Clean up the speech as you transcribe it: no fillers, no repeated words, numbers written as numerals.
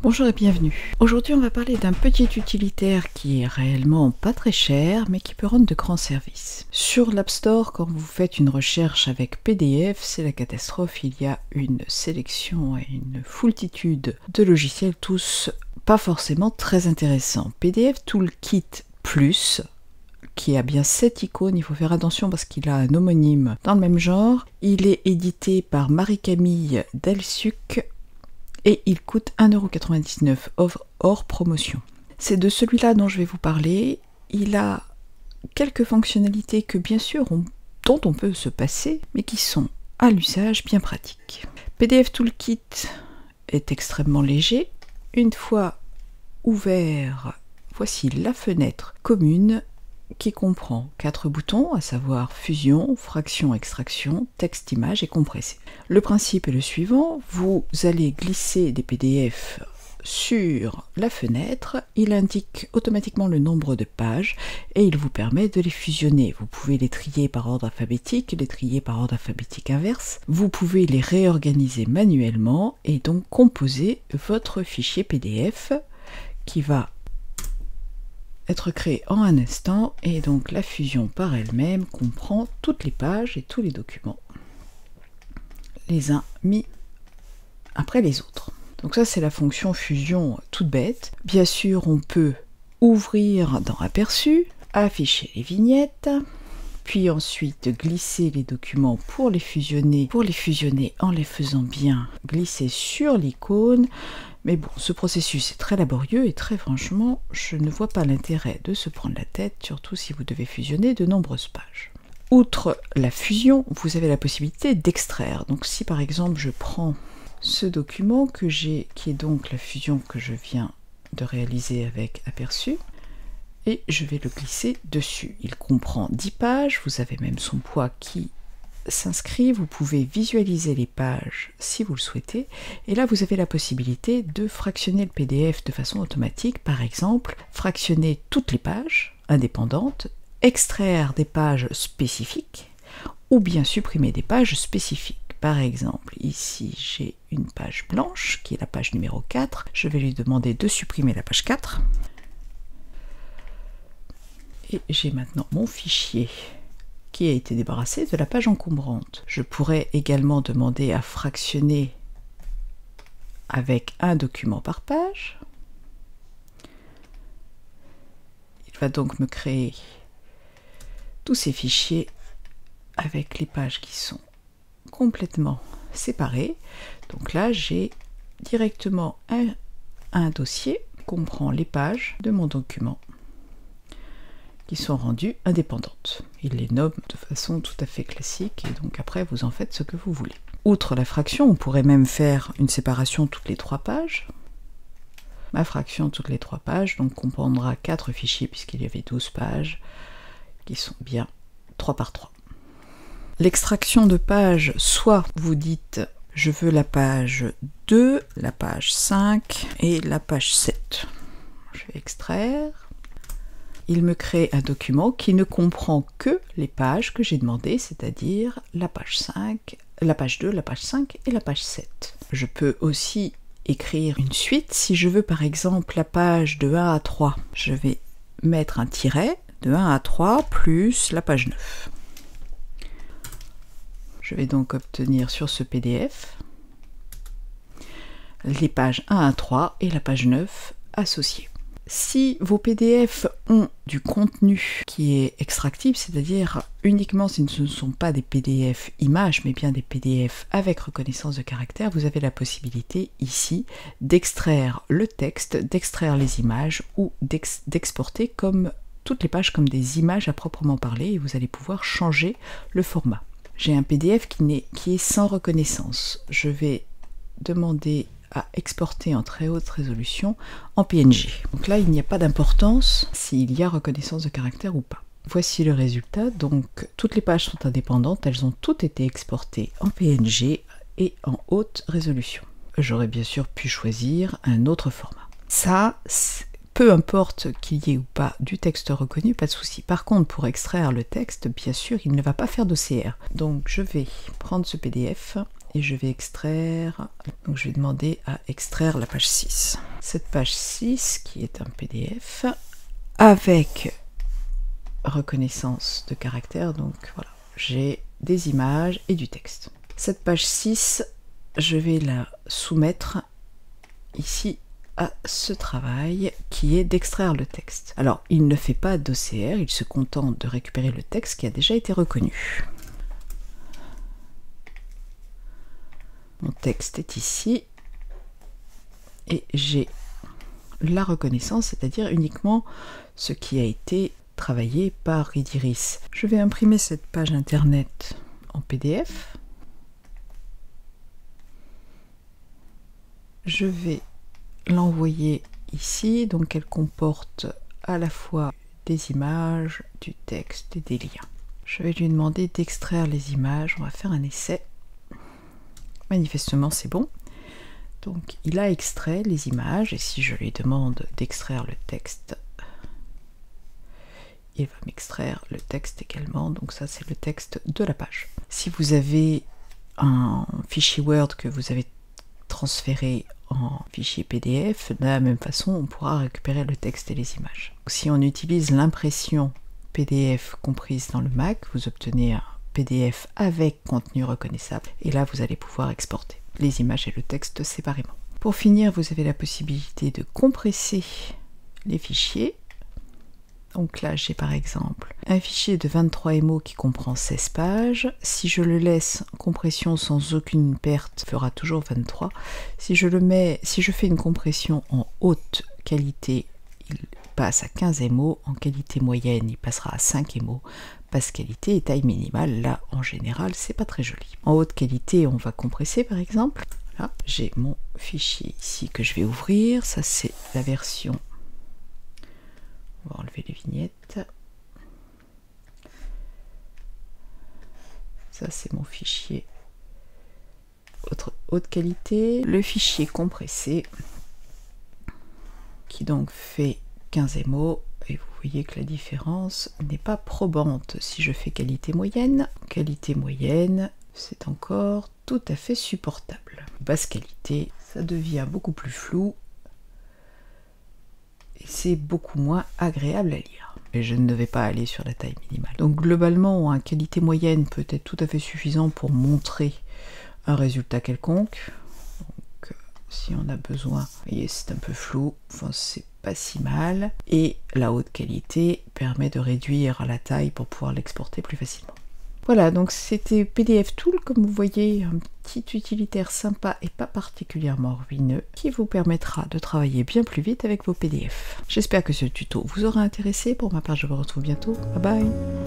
Bonjour et bienvenue. Aujourd'hui on va parler d'un petit utilitaire qui est réellement pas très cher mais qui peut rendre de grands services. Sur l'App Store, quand vous faites une recherche avec PDF, c'est la catastrophe, il y a une sélection et une foultitude de logiciels, tous pas forcément très intéressants. PDF Toolkit Plus, qui a bien 7 icônes, il faut faire attention parce qu'il a un homonyme dans le même genre. Il est édité par Marie-Camille Delsuc et il coûte 1,99 € hors promotion. C'est de celui-là dont je vais vous parler. Il a quelques fonctionnalités que bien sûr dont on peut se passer, mais qui sont à l'usage bien pratiques. PDF Toolkit est extrêmement léger. Une fois ouvert, voici la fenêtre commune qui comprend 4 boutons, à savoir fusion, fraction, extraction, texte, image et compressé. Le principe est le suivant, vous allez glisser des PDF sur la fenêtre, il indique automatiquement le nombre de pages et il vous permet de les fusionner. Vous pouvez les trier par ordre alphabétique, les trier par ordre alphabétique inverse, vous pouvez les réorganiser manuellement et donc composer votre fichier PDF qui va être créé en un instant, et donc la fusion par elle-même comprend toutes les pages et tous les documents, les uns mis après les autres. Donc ça c'est la fonction fusion toute bête. Bien sûr on peut ouvrir dans Aperçu, afficher les vignettes, puis ensuite glisser les documents pour les fusionner en les faisant bien glisser sur l'icône. Mais bon, ce processus est très laborieux et très franchement, je ne vois pas l'intérêt de se prendre la tête, surtout si vous devez fusionner de nombreuses pages. Outre la fusion, vous avez la possibilité d'extraire. Donc si par exemple je prends ce document que j'ai, qui est donc la fusion que je viens de réaliser avec Aperçu, et je vais le glisser dessus. Il comprend 10 pages, vous avez même son poids qui s'inscrit, vous pouvez visualiser les pages si vous le souhaitez, et là vous avez la possibilité de fractionner le PDF de façon automatique, par exemple fractionner toutes les pages indépendantes, extraire des pages spécifiques, ou bien supprimer des pages spécifiques. Par exemple, ici j'ai une page blanche qui est la page numéro 4, je vais lui demander de supprimer la page 4, et j'ai maintenant mon fichier qui a été débarrassé de la page encombrante. Je pourrais également demander à fractionner avec un document par page. Il va donc me créer tous ces fichiers avec les pages qui sont complètement séparées. Donc là, j'ai directement un dossier qui comprend les pages de mon document qui sont rendues indépendantes. Il les nomme de façon tout à fait classique et donc après vous en faites ce que vous voulez. Outre la fraction, on pourrait même faire une séparation toutes les 3 pages. Ma fraction toutes les 3 pages donc comprendra 4 fichiers puisqu'il y avait 12 pages qui sont bien 3 par 3. L'extraction de pages, soit vous dites je veux la page 2, la page 5 et la page 7. Je vais extraire. Il me crée un document qui ne comprend que les pages que j'ai demandées, c'est-à-dire la page 5, la page 2, la page 5 et la page 7. Je peux aussi écrire une suite. Si je veux par exemple la page de 1 à 3, je vais mettre un tiret de 1 à 3 plus la page 9. Je vais donc obtenir sur ce PDF les pages 1 à 3 et la page 9 associées. Si vos PDF ont du contenu qui est extractible, c'est-à-dire uniquement si ce ne sont pas des PDF images, mais bien des PDF avec reconnaissance de caractère, vous avez la possibilité ici d'extraire le texte, d'extraire les images ou d'exporter comme toutes les pages comme des images à proprement parler et vous allez pouvoir changer le format. J'ai un PDF qui est sans reconnaissance. Je vais demander à exporter en très haute résolution en PNG. Donc là, il n'y a pas d'importance s'il y a reconnaissance de caractère ou pas. Voici le résultat. Donc, toutes les pages sont indépendantes. Elles ont toutes été exportées en PNG et en haute résolution. J'aurais bien sûr pu choisir un autre format. Ça, peu importe qu'il y ait ou pas du texte reconnu, pas de souci. Par contre, pour extraire le texte, bien sûr, il ne va pas faire d'OCR. Donc, je vais prendre ce PDF et je vais extraire, donc je vais demander à extraire la page 6. cette page 6 qui est un PDF avec reconnaissance de caractère, donc voilà, j'ai des images et du texte. Cette page 6, je vais la soumettre ici à ce travail qui est d'extraire le texte. Alors, il ne fait pas d'OCR, il se contente de récupérer le texte qui a déjà été reconnu. Mon texte est ici et j'ai la reconnaissance, c'est-à-dire uniquement ce qui a été travaillé par Readiris. Je vais imprimer cette page internet en PDF. Je vais l'envoyer ici, donc elle comporte à la fois des images, du texte et des liens. Je vais lui demander d'extraire les images, on va faire un essai. Manifestement c'est bon. Donc il a extrait les images et si je lui demande d'extraire le texte, il va m'extraire le texte également, donc ça c'est le texte de la page. Si vous avez un fichier Word que vous avez transféré en fichier PDF, de la même façon on pourra récupérer le texte et les images. Si on utilise l'impression PDF comprise dans le Mac, vous obtenez un PDF avec contenu reconnaissable et là vous allez pouvoir exporter les images et le texte séparément. Pour finir, vous avez la possibilité de compresser les fichiers. Donc là, j'ai par exemple un fichier de 23 MO qui comprend 16 pages. Si je le laisse en compression sans aucune perte, il fera toujours 23. Si je fais une compression en haute qualité, il passe à 15 MO. En qualité moyenne, il passera à 5 MO. Basse qualité et taille minimale, là, en général, c'est pas très joli. En haute qualité, on va compresser par exemple. Là, j'ai mon fichier ici que je vais ouvrir. Ça, c'est la version. On va enlever les vignettes. Ça, c'est mon fichier haute qualité. Le fichier compressé, qui donc fait 15 MO. Et vous voyez que la différence n'est pas probante si je fais qualité moyenne. Qualité moyenne, c'est encore tout à fait supportable. Basse qualité, ça devient beaucoup plus flou. Et c'est beaucoup moins agréable à lire. Et je ne vais pas aller sur la taille minimale. Donc globalement, une qualité moyenne peut être tout à fait suffisant pour montrer un résultat quelconque. Donc si on a besoin, vous voyez, c'est un peu flou, enfin c'est pas si mal. Et la haute qualité permet de réduire la taille pour pouvoir l'exporter plus facilement. Voilà, donc c'était PDF Tool, comme vous voyez, un petit utilitaire sympa et pas particulièrement ruineux, qui vous permettra de travailler bien plus vite avec vos PDF. J'espère que ce tuto vous aura intéressé. Pour ma part, je vous retrouve bientôt. Bye bye!